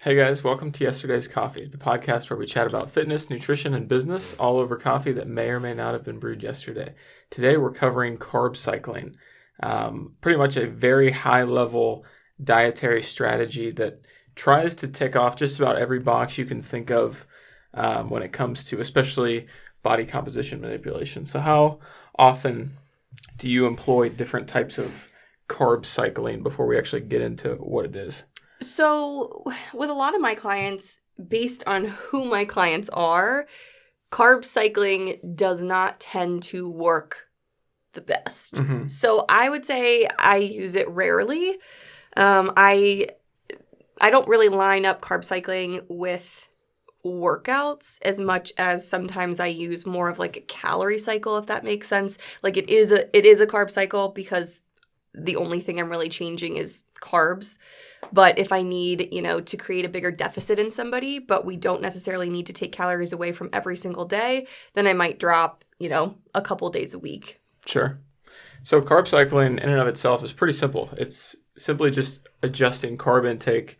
Hey guys, welcome to Yesterday's Coffee, the podcast where we chat about fitness, nutrition, and business all over coffee that may or may not have been brewed yesterday. Today we're covering carb cycling, pretty much a very high-level dietary strategy that tries to tick off just about every box you can think of when it comes to especially body composition manipulation. So how often do you employ different types of carb cycling before we actually get into what it is? So with a lot of my clients, based on who my clients are, carb cycling does not tend to work the best. Mm-hmm. So I would say I use it rarely. I don't really line up carb cycling with workouts as much as sometimes I use more of like a calorie cycle, if that makes sense. Like it is a carb cycle because the only thing I'm really changing is carbs. But if I need, to create a bigger deficit in somebody, but we don't necessarily need to take calories away from every single day, then I might drop, a couple days a week. Sure. So carb cycling in and of itself is pretty simple. It's simply just adjusting carb intake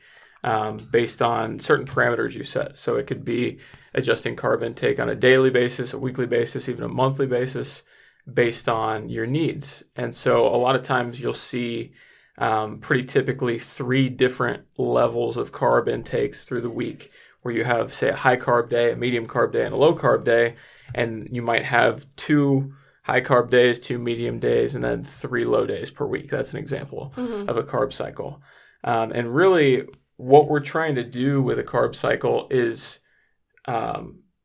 based on certain parameters you set. So it could be adjusting carb intake on a daily basis, a weekly basis, even a monthly basis based on your needs. And so a lot of times you'll see pretty typically 3 different levels of carb intakes through the week, where you have, say, a high carb day, a medium carb day, and a low carb day, and you might have 2 high carb days, 2 medium days, and then 3 low days per week. That's an example of a carb cycle. And really what we're trying to do with a carb cycle is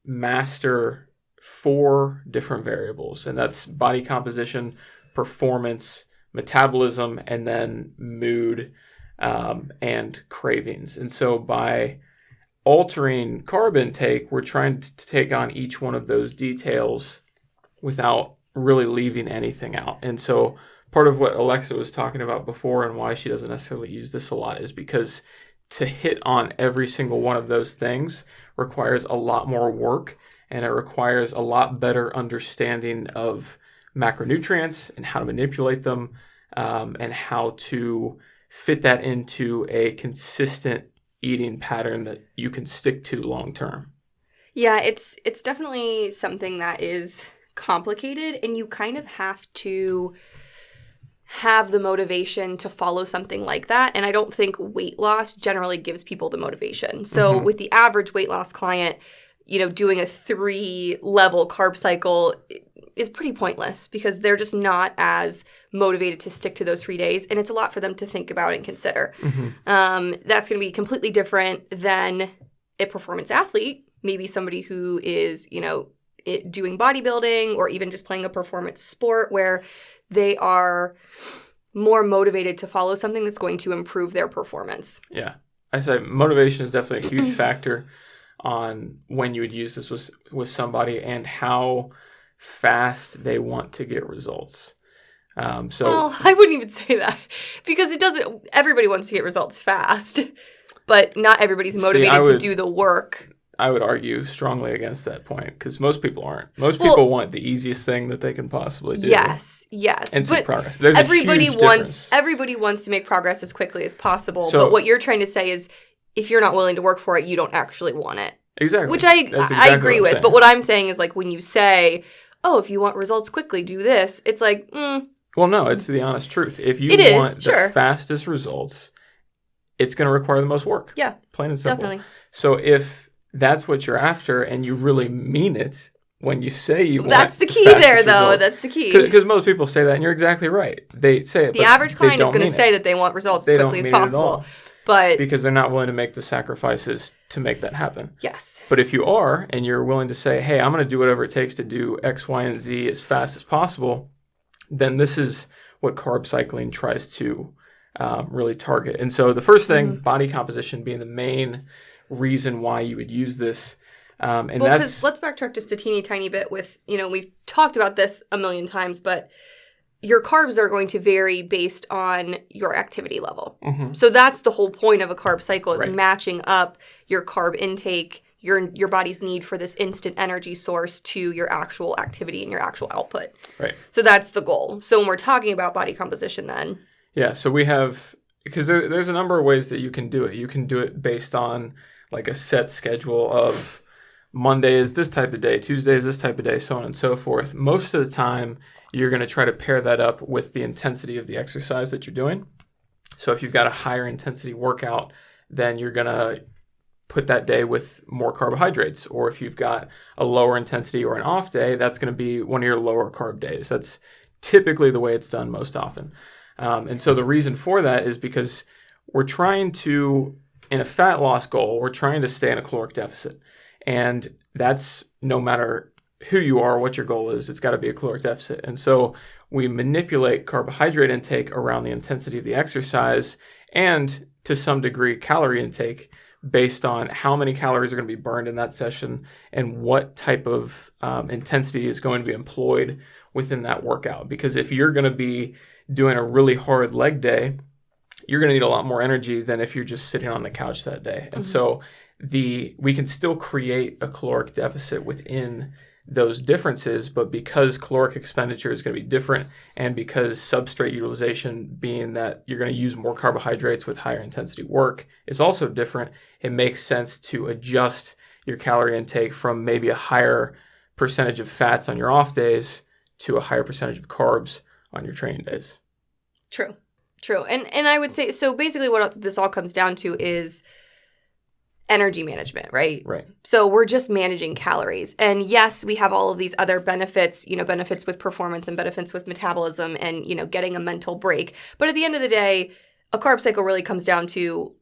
master 4 different variables, and that's body composition, performance, metabolism, and then mood and cravings. And so by altering carb intake, we're trying to take on each one of those details without really leaving anything out. And so part of what Alexa was talking about before and why she doesn't necessarily use this a lot is because to hit on every single one of those things requires a lot more work, and it requires a lot better understanding of macronutrients and how to manipulate them and how to fit that into a consistent eating pattern that you can stick to long term. Yeah, it's definitely something that is complicated, and you kind of have to have the motivation to follow something like that. And I don't think weight loss generally gives people the motivation. So with the average weight loss client, doing a 3-level carb cycle is pretty pointless because they're just not as motivated to stick to those 3 days. And it's a lot for them to think about and consider. That's going to be completely different than a performance athlete, maybe somebody who is, doing bodybuilding or even just playing a performance sport where they are more motivated to follow something that's going to improve their performance. Yeah. I say motivation is definitely a huge factor on when you would use this with somebody and how fast they want to get results. Well, I wouldn't even say that because everybody wants to get results fast, but not everybody's motivated to do the work. I would argue strongly against that point because most people aren't. Most people want the easiest thing that they can possibly do. Yes. And see progress. There's everybody a huge difference. Everybody wants to make progress as quickly as possible, but what you're trying to say is if you're not willing to work for it, you don't actually want it. Exactly. Which I agree with. But what I'm saying is like when you say, oh, if you want results quickly, do this. It's like, Well, no, it's the honest truth. If you want the fastest results, it's going to require the most work. Yeah. Plain and simple. Definitely. So if that's what you're after and you really mean it when you say you want That's the key there, though. That's the key. Because most people say that, and you're exactly right. They say it, the average client is going to say that they want results as quickly as possible. But because they're not willing to make the sacrifices to make that happen. Yes. But if you are, and you're willing to say, hey, I'm going to do whatever it takes to do X, Y, and Z as fast as possible, then this is what carb cycling tries to really target. And so the first thing, body composition being the main reason why you would use this. Because let's backtrack just a teeny tiny bit with, we've talked about this a million times, but your carbs are going to vary based on your activity level. So that's the whole point of a carb cycle is matching up your carb intake, your body's need for this instant energy source to your actual activity and your actual output. Right. So that's the goal. So when we're talking about body composition then. Yeah, so we have because there's a number of ways that you can do it. You can do it based on like a set schedule of Monday is this type of day, Tuesday is this type of day, so on and so forth. Most of the time, you're going to try to pair that up with the intensity of the exercise that you're doing. So if you've got a higher intensity workout, then you're going to put that day with more carbohydrates. Or if you've got a lower intensity or an off day, that's going to be one of your lower carb days. That's typically the way it's done most often. And so the reason for that is because we're trying to, in a fat loss goal, we're trying to stay in a caloric deficit. And that's no matter who you are, what your goal is, it's got to be a caloric deficit. And so we manipulate carbohydrate intake around the intensity of the exercise and to some degree calorie intake based on how many calories are going to be burned in that session and what type of intensity is going to be employed within that workout. Because if you're going to be doing a really hard leg day, you're going to need a lot more energy than if you're just sitting on the couch that day. And so we can still create a caloric deficit within those differences, but because caloric expenditure is going to be different and because substrate utilization being that you're going to use more carbohydrates with higher intensity work is also different, it makes sense to adjust your calorie intake from maybe a higher percentage of fats on your off days to a higher percentage of carbs on your training days. True. And I would say, so basically what this all comes down to is energy management, right? Right. So we're just managing calories. And yes, we have all of these other benefits, benefits with performance and benefits with metabolism and, getting a mental break. But at the end of the day, a carb cycle really comes down to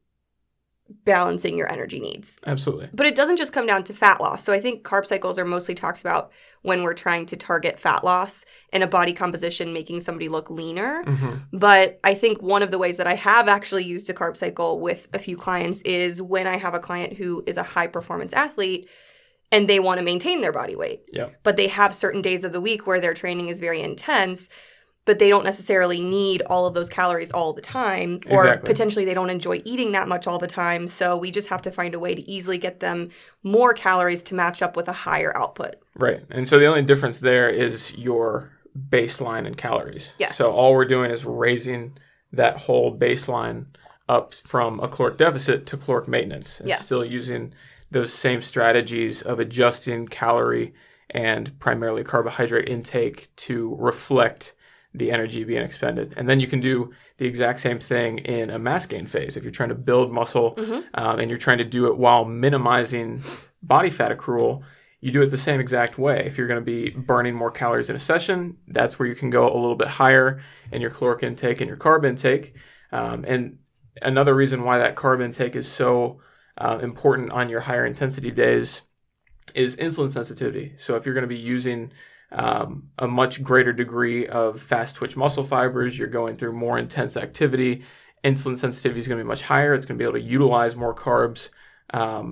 balancing your energy needs. Absolutely. But it doesn't just come down to fat loss. So I think carb cycles are mostly talked about when we're trying to target fat loss and a body composition, making somebody look leaner. But I think one of the ways that I have actually used a carb cycle with a few clients is when I have a client who is a high performance athlete and they want to maintain their body weight. Yep. But they have certain days of the week where their training is very intense, but they don't necessarily need all of those calories all the time, or potentially they don't enjoy eating that much all the time. So we just have to find a way to easily get them more calories to match up with a higher output. Right. And so the only difference there is your baseline in calories. Yes. So all we're doing is raising that whole baseline up from a caloric deficit to caloric maintenance and still using those same strategies of adjusting calorie and primarily carbohydrate intake to reflect the energy being expended. And then you can do the exact same thing in a mass gain phase. If you're trying to build muscle and you're trying to do it while minimizing body fat accrual, you do it the same exact way. If you're going to be burning more calories in a session, that's where you can go a little bit higher in your caloric intake and your carb intake. And another reason why that carb intake is so important on your higher intensity days is insulin sensitivity. So if you're going to be using a much greater degree of fast twitch muscle fibers, you're going through more intense activity, insulin sensitivity is going to be much higher. It's going to be able to utilize more carbs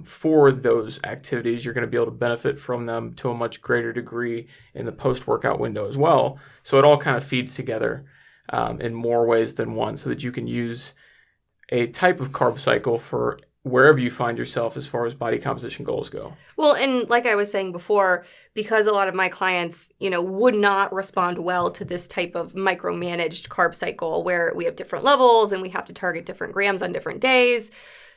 for those activities. You're going to be able to benefit from them to a much greater degree in the post-workout window as well. So it all kind of feeds together in more ways than one so that you can use a type of carb cycle for wherever you find yourself as far as body composition goals go. Well, and like I was saying before, because a lot of my clients, would not respond well to this type of micromanaged carb cycle where we have different levels and we have to target different grams on different days,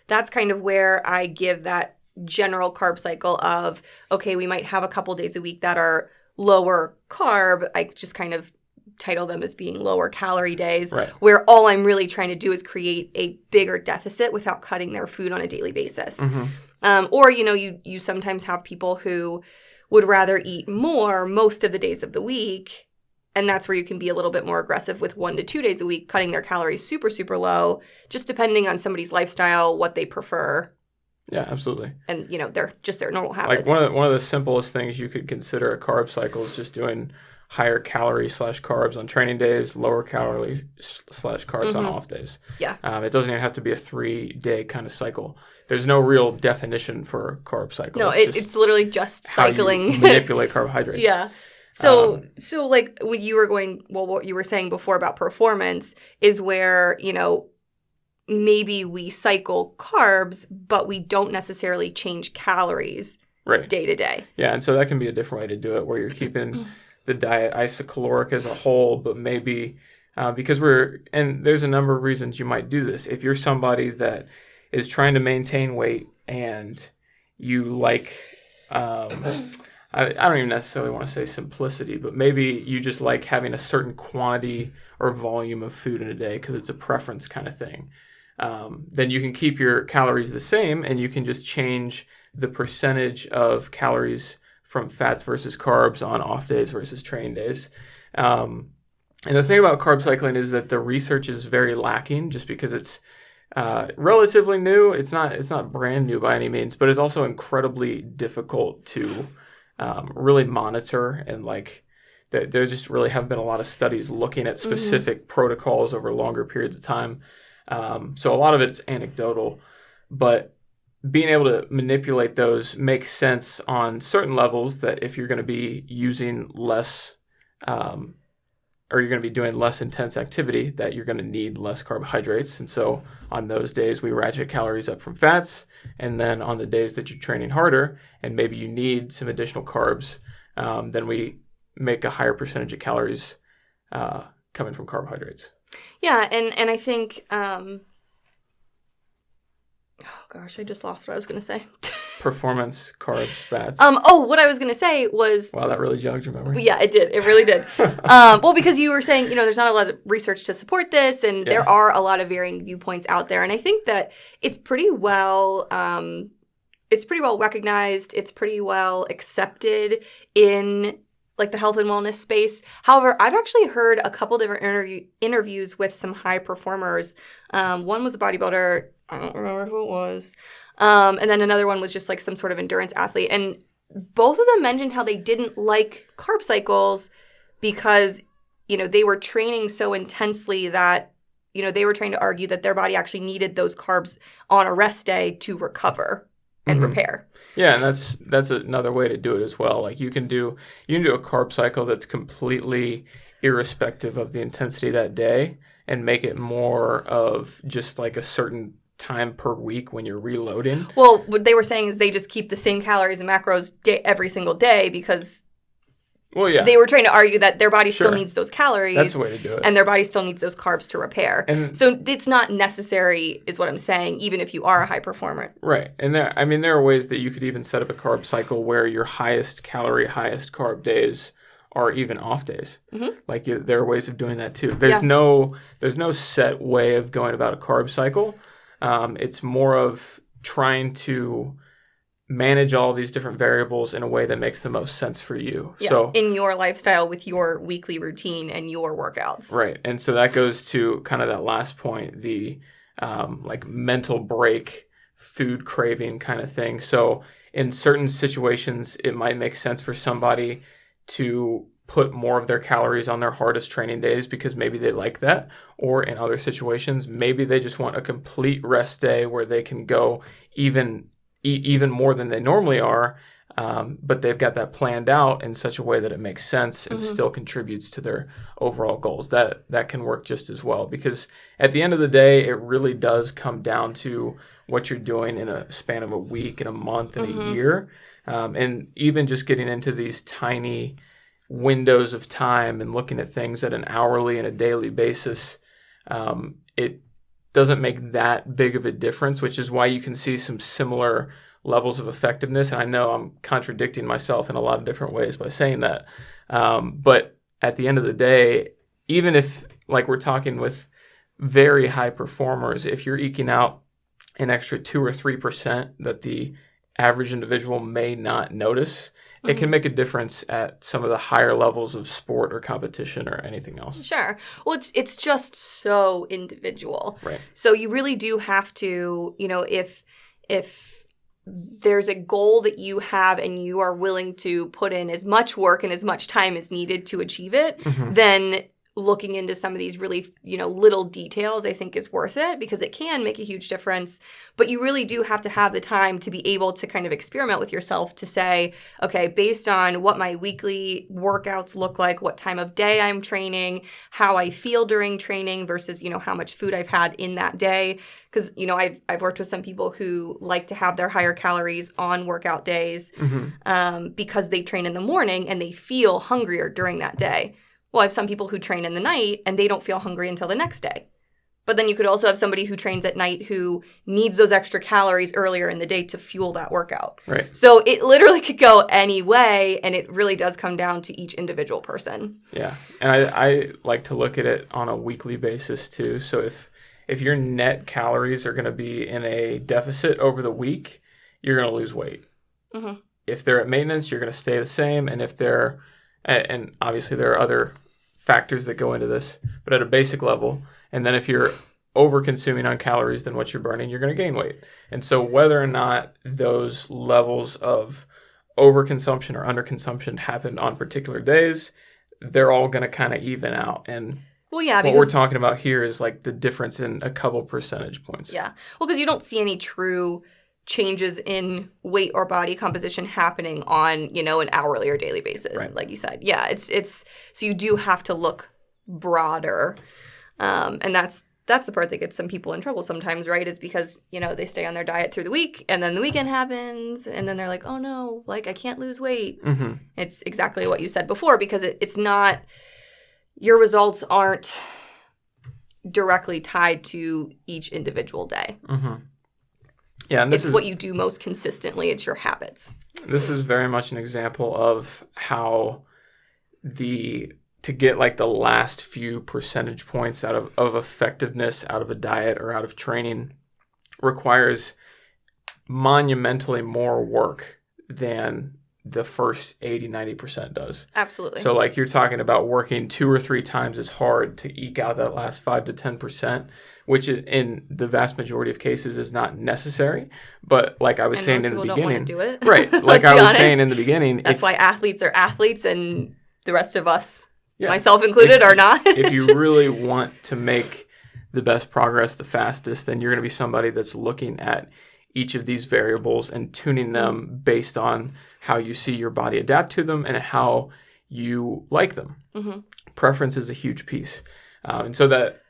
that's kind of where I give that general carb cycle of, okay, we might have a couple days a week that are lower carb. I just kind of title them as being lower calorie days, where all I'm really trying to do is create a bigger deficit without cutting their food on a daily basis. Or, you sometimes have people who would rather eat more most of the days of the week. And that's where you can be a little bit more aggressive with 1 to 2 days a week, cutting their calories super, super low, just depending on somebody's lifestyle, what they prefer. Yeah, absolutely. And, they're just their normal habits. Like one of the simplest things you could consider a carb cycle is just doing higher calorie / carbs on training days, lower calorie / carbs on off days. Yeah. It doesn't even have to be a 3-day kind of cycle. There's no real definition for a carb cycle. No, it's literally just cycling. How you manipulate carbohydrates. Yeah. So like what you were saying before about performance is where, maybe we cycle carbs, but we don't necessarily change calories day to day. Yeah. And so that can be a different way to do it where you're keeping the diet isocaloric as a whole, but maybe because and there's a number of reasons you might do this. If you're somebody that is trying to maintain weight and you like, I don't even necessarily want to say simplicity, but maybe you just like having a certain quantity or volume of food in a day because it's a preference kind of thing. Then you can keep your calories the same and you can just change the percentage of calories from fats versus carbs on off days versus training days. And the thing about carb cycling is that the research is very lacking just because it's relatively new. It's not brand new by any means, but it's also incredibly difficult to really monitor, and like there just really haven't been a lot of studies looking at specific protocols over longer periods of time. So a lot of it's anecdotal, but being able to manipulate those makes sense on certain levels, that if you're going to be using less or you're going to be doing less intense activity, that you're going to need less carbohydrates. And so on those days, we ratchet calories up from fats. And then on the days that you're training harder and maybe you need some additional carbs, then we make a higher percentage of calories coming from carbohydrates. Yeah, and I think, oh gosh, I just lost what I was going to say. Performance, carbs, fats. What I was going to say was... Wow, that really jogged your memory. Yeah, it did. It really did. Well, because you were saying, there's not a lot of research to support this, and there are a lot of varying viewpoints out there. And I think that it's pretty well recognized. It's pretty well accepted in like the health and wellness space. However, I've actually heard a couple different interviews with some high performers. One was a bodybuilder. I don't remember who it was. And then another one was just like some sort of endurance athlete. And both of them mentioned how they didn't like carb cycles because, they were training so intensely that, they were trying to argue that their body actually needed those carbs on a rest day to recover and repair. Yeah, and that's another way to do it as well. Like you can do a carb cycle that's completely irrespective of the intensity that day and make it more of just like a certain time per week when you're reloading. Well, what they were saying is they just keep the same calories and macros every single day because they were trying to argue that their body still needs those calories. That's the way to do it. And their body still needs those carbs to repair. And so it's not necessary, is what I'm saying, even if you are a high performer. Right. And there are ways that you could even set up a carb cycle where your highest calorie, highest carb days are even off days. Like there are ways of doing that too. There's no set way of going about a carb cycle. It's more of trying to manage all of these different variables in a way that makes the most sense for you. Yeah, so in your lifestyle with your weekly routine and your workouts. Right. And so that goes to kind of that last point, the like mental break, food craving kind of thing. So in certain situations, it might make sense for somebody to put more of their calories on their hardest training days because maybe they like that. Or in other situations, maybe they just want a complete rest day where they can go eat even more than they normally are, but they've got that planned out in such a way that it makes sense and still contributes to their overall goals. That can work just as well, because at the end of the day, it really does come down to what you're doing in a span of a week and a month and a year. And even just getting into these tiny windows of time and looking at things at an hourly and a daily basis, it doesn't make that big of a difference, which is why you can see some similar levels of effectiveness. And I know I'm contradicting myself in a lot of different ways by saying that. But at the end of the day, even if, like we're talking with very high performers, if you're eking out an extra 2 or 3% that the average individual may not notice, it can make a difference at some of the higher levels of sport or competition or anything else. Sure. Well, it's just so individual. Right. So you really do have to, if there's a goal that you have and you are willing to put in as much work and as much time as needed to achieve it, then looking into some of these really, little details, I think is worth it because it can make a huge difference. But you really do have to have the time to be able to kind of experiment with yourself to say, okay, based on what my weekly workouts look like, what time of day I'm training, how I feel during training versus, how much food I've had in that day. Because, I've worked with some people who like to have their higher calories on workout days because they train in the morning and they feel hungrier during that day. Well, I have some people who train in the night and they don't feel hungry until the next day. But then you could also have somebody who trains at night who needs those extra calories earlier in the day to fuel that workout. Right. So it literally could go any way, and it really does come down to each individual person. Yeah. And I like to look at it on a weekly basis too. So if your net calories are going to be in a deficit over the week, you're going to lose weight. Mm-hmm. If they're at maintenance, you're going to stay the same. And if they're, and obviously there are other factors that go into this, but at a basic level. And then if you're over consuming on calories than what you're burning, you're going to gain weight. And so whether or not those levels of overconsumption or underconsumption happen on particular days, they're all going to kind of even out. And well, yeah, what we're talking about here is like the difference in a couple percentage points. Yeah. Well, because you don't see any true changes in weight or body composition happening on, an hourly or daily basis, right. Like you said. Yeah, it's so you do have to look broader. And that's the part that gets some people in trouble sometimes, right? Is because, they stay on their diet through the week and then the weekend happens and then they're like, oh no, like I can't lose weight. Mm-hmm. It's exactly what you said before, because it's not, your results aren't directly tied to each individual day. Mm-hmm. Yeah, and it's what you do most consistently. It's your habits. This is very much an example of how to get like the last few percentage points out of effectiveness out of a diet or out of training requires monumentally more work than the first 80-90% does. Absolutely. So like you're talking about working 2 or 3 times as hard to eke out that last 5 to 10%, which in the vast majority of cases is not necessary. But like I was saying in the beginning, don't want to do it. Right. Like I was saying in the beginning, that's why athletes are athletes and the rest of us, yeah, myself included, are not. If you really want to make the best progress the fastest, then you're going to be somebody that's looking at each of these variables and tuning them based on how you see your body adapt to them and how you like them. Mm-hmm. Preference is a huge piece. And so that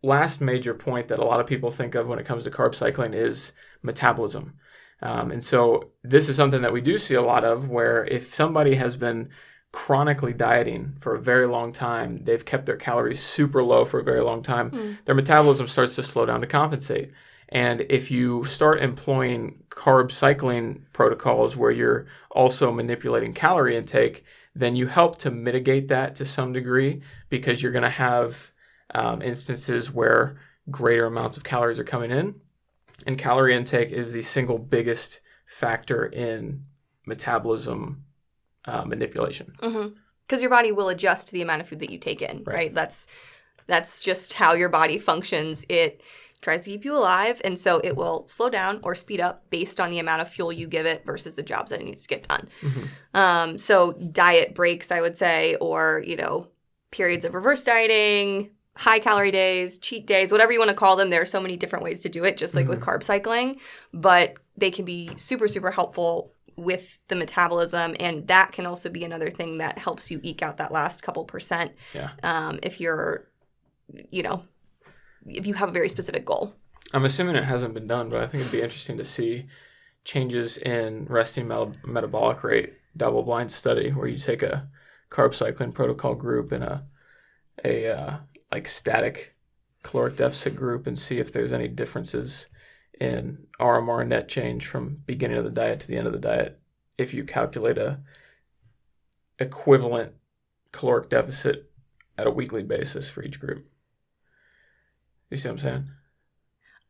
last major point that a lot of people think of when it comes to carb cycling is metabolism. And so this is something that we do see a lot of, where if somebody has been chronically dieting for a very long time, they've kept their calories super low for a very long time, their metabolism starts to slow down to compensate. And if you start employing carb cycling protocols where you're also manipulating calorie intake, then you help to mitigate that to some degree, because you're going to have instances where greater amounts of calories are coming in. And calorie intake is the single biggest factor in metabolism manipulation. Because your body will adjust to the amount of food that you take in, right? That's just how your body functions. It tries to keep you alive, and so it will slow down or speed up based on the amount of fuel you give it versus the jobs that it needs to get done. So diet breaks, I would say, or, periods of reverse dieting, high calorie days, cheat days, whatever you want to call them. There are so many different ways to do it, just like with carb cycling, but they can be super, super helpful with the metabolism, and that can also be another thing that helps you eke out that last couple percent. If you're, if you have a very specific goal. I'm assuming it hasn't been done, but I think it'd be interesting to see changes in resting metabolic rate double-blind study, where you take a carb cycling protocol group and a like static caloric deficit group, and see if there's any differences in RMR net change from beginning of the diet to the end of the diet if you calculate a equivalent caloric deficit at a weekly basis for each group. You see what I'm saying?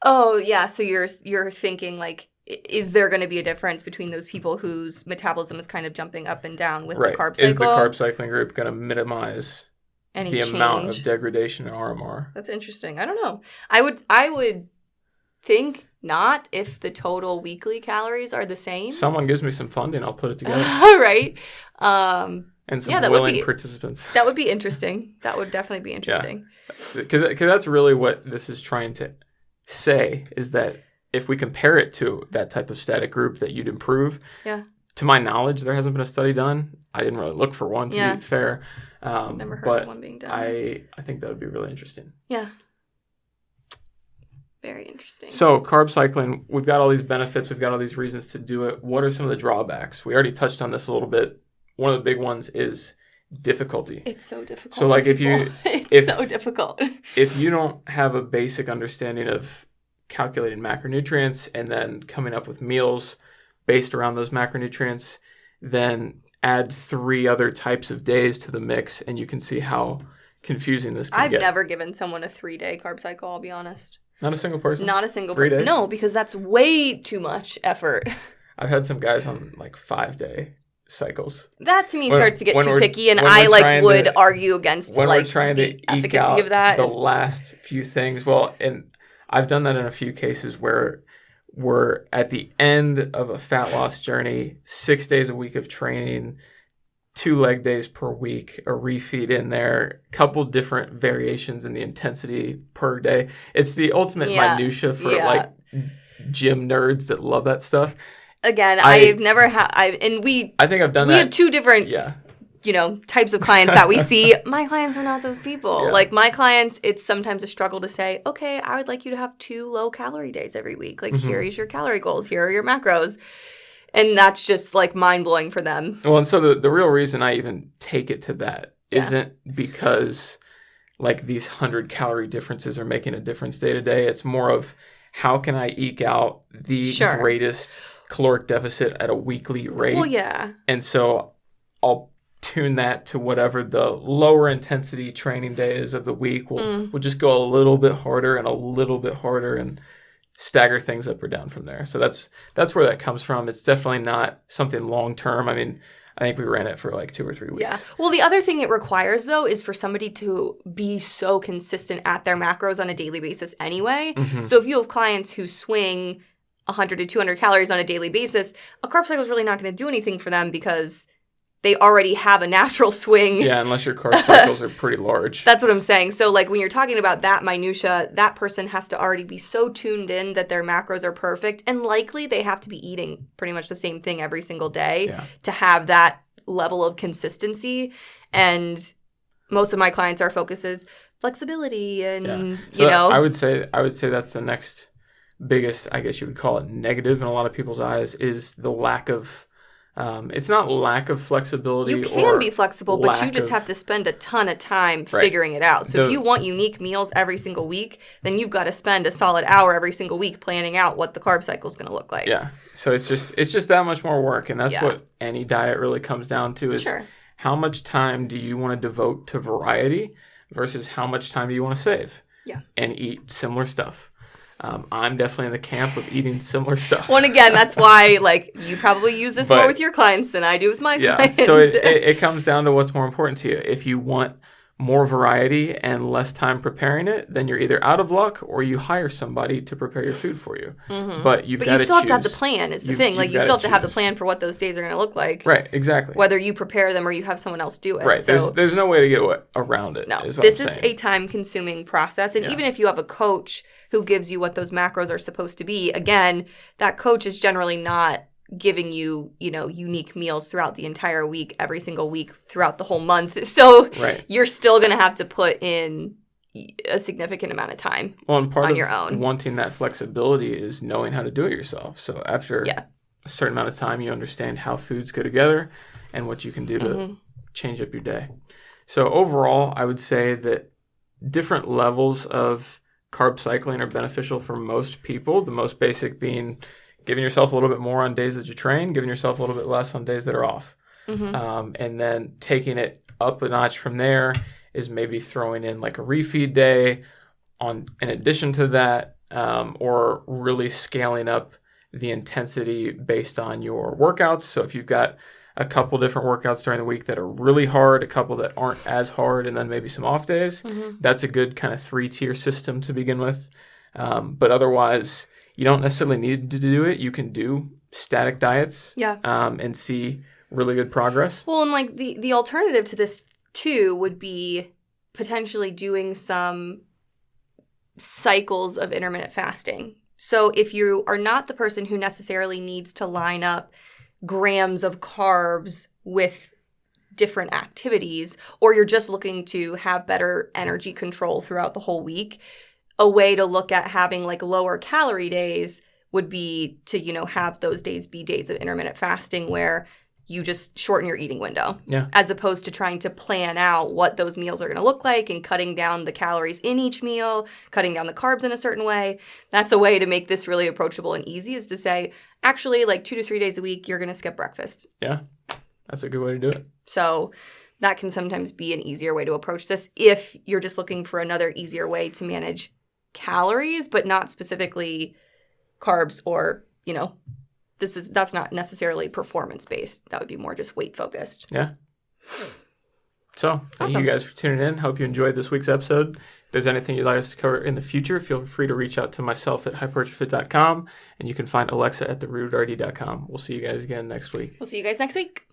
Oh, yeah. So you're thinking, like, is there going to be a difference between those people whose metabolism is kind of jumping up and down with the carb cycle? Is the carb cycling group going to minimize any the change? Amount of degradation in RMR? That's interesting. I don't know. I would think not, if the total weekly calories are the same. Someone gives me some funding, I'll put it together. Right. And some willing participants. That would be interesting. That would definitely be interesting. Because that's really what this is trying to say, is that if we compare it to that type of static group, that you'd improve. Yeah. To my knowledge, there hasn't been a study done. I didn't really look for one, to be fair. Never heard of one being done. I think that would be really interesting. Yeah. Very interesting. So carb cycling, we've got all these benefits. We've got all these reasons to do it. What are some of the drawbacks? We already touched on this a little bit. One of the big ones is difficulty. It's so difficult. So like it's so difficult. If you don't have a basic understanding of calculating macronutrients and then coming up with meals based around those macronutrients, then add 3 other types of days to the mix, and you can see how confusing this can get. I've never given someone a 3-day carb cycle, I'll be honest. Not a single person? Not a single 3 days? No, because that's way too much effort. I've had some guys on like 5-day cycles. That to me starts to get too picky, and I would argue against when like we're trying to the efficacy of that. The last few things. Well, and I've done that in a few cases where we're at the end of a fat loss journey, 6 days a week of training, 2 leg days per week, a refeed in there, couple different variations in the intensity per day. It's the ultimate minutia for like gym nerds that love that stuff. Again, I've never had, I think I've done that. We have 2 different, types of clients that we see. My clients are not those people. Yeah. Like my clients, it's sometimes a struggle to say, okay, I would like you to have 2 low calorie days every week. Like here's your calorie goals. Here are your macros. And that's just like mind blowing for them. Well, and so the real reason I even take it to that isn't because like these 100 calorie differences are making a difference day to day. It's more of how can I eke out the greatest caloric deficit at a weekly rate. Well, yeah. And so I'll tune that to whatever the lower intensity training day is of the week. We'll just go a little bit harder and a little bit harder and stagger things up or down from there. So that's where that comes from. It's definitely not something long term. I mean, I think we ran it for like 2 or 3 weeks. Yeah. Well, the other thing it requires, though, is for somebody to be so consistent at their macros on a daily basis anyway. So if you have clients who swing 100 to 200 calories on a daily basis, a carb cycle is really not going to do anything for them because they already have a natural swing. Yeah, unless your carb cycles are pretty large. That's what I'm saying. So like when you're talking about that minutia, that person has to already be so tuned in that their macros are perfect, and likely they have to be eating pretty much the same thing every single day to have that level of consistency. And most of my clients, our focus is flexibility and, I would say that's the next biggest, I guess you would call it negative in a lot of people's eyes, is the lack of it's not lack of flexibility. You can be flexible, but you just have to spend a ton of time figuring it out. So if you want unique meals every single week, then you've got to spend a solid hour every single week planning out what the carb cycle is going to look like. Yeah. So it's just that much more work, and that's what any diet really comes down to is how much time do you want to devote to variety versus how much time do you want to save and eat similar stuff. I'm definitely in the camp of eating similar stuff. Well, and again, that's why you probably use this more with your clients than I do with my clients. So it comes down to what's more important to you. If you want more variety and less time preparing it, then you're either out of luck or you hire somebody to prepare your food for you. But you still have to have the plan is the thing. Like you still have to have the plan for what those days are going to look like. Right, exactly. Whether you prepare them or you have someone else do it. Right, so, there's no way to get around it. No, this is a time-consuming process. And even if you have a coach who gives you what those macros are supposed to be, again, that coach is generally not giving you, unique meals throughout the entire week, every single week, throughout the whole month. So you're still going to have to put in a significant amount of time and part on of your own. Wanting that flexibility is knowing how to do it yourself. So after a certain amount of time, you understand how foods go together and what you can do to change up your day. So overall, I would say that different levels of carb cycling are beneficial for most people, the most basic being giving yourself a little bit more on days that you train, giving yourself a little bit less on days that are off. And then taking it up a notch from there is maybe throwing in like a refeed day in addition to that, or really scaling up the intensity based on your workouts. So if you've got a couple different workouts during the week that are really hard, a couple that aren't as hard, and then maybe some off days, that's a good kind of 3-tier system to begin with. But otherwise, you don't necessarily need to do it. You can do static diets and see really good progress. Well, and like the alternative to this too would be potentially doing some cycles of intermittent fasting. So if you are not the person who necessarily needs to line up grams of carbs with different activities, or you're just looking to have better energy control throughout the whole week, a way to look at having like lower calorie days would be to, have those days be days of intermittent fasting where you just shorten your eating window. Yeah. As opposed to trying to plan out what those meals are going to look like and cutting down the calories in each meal, cutting down the carbs in a certain way. That's a way to make this really approachable and easy, is to say, actually, like 2 to 3 days a week, you're going to skip breakfast. Yeah. That's a good way to do it. So that can sometimes be an easier way to approach this if you're just looking for another easier way to manage calories, but not specifically carbs or, that's not necessarily performance-based. That would be more just weight-focused. Yeah. So, thank Awesome. you guys for tuning in. Hope you enjoyed this week's episode. If there's anything you'd like us to cover in the future, feel free to reach out to myself at hypertrofit.com, and you can find Alexa at therooted.com. We'll see you guys again next week. We'll see you guys next week.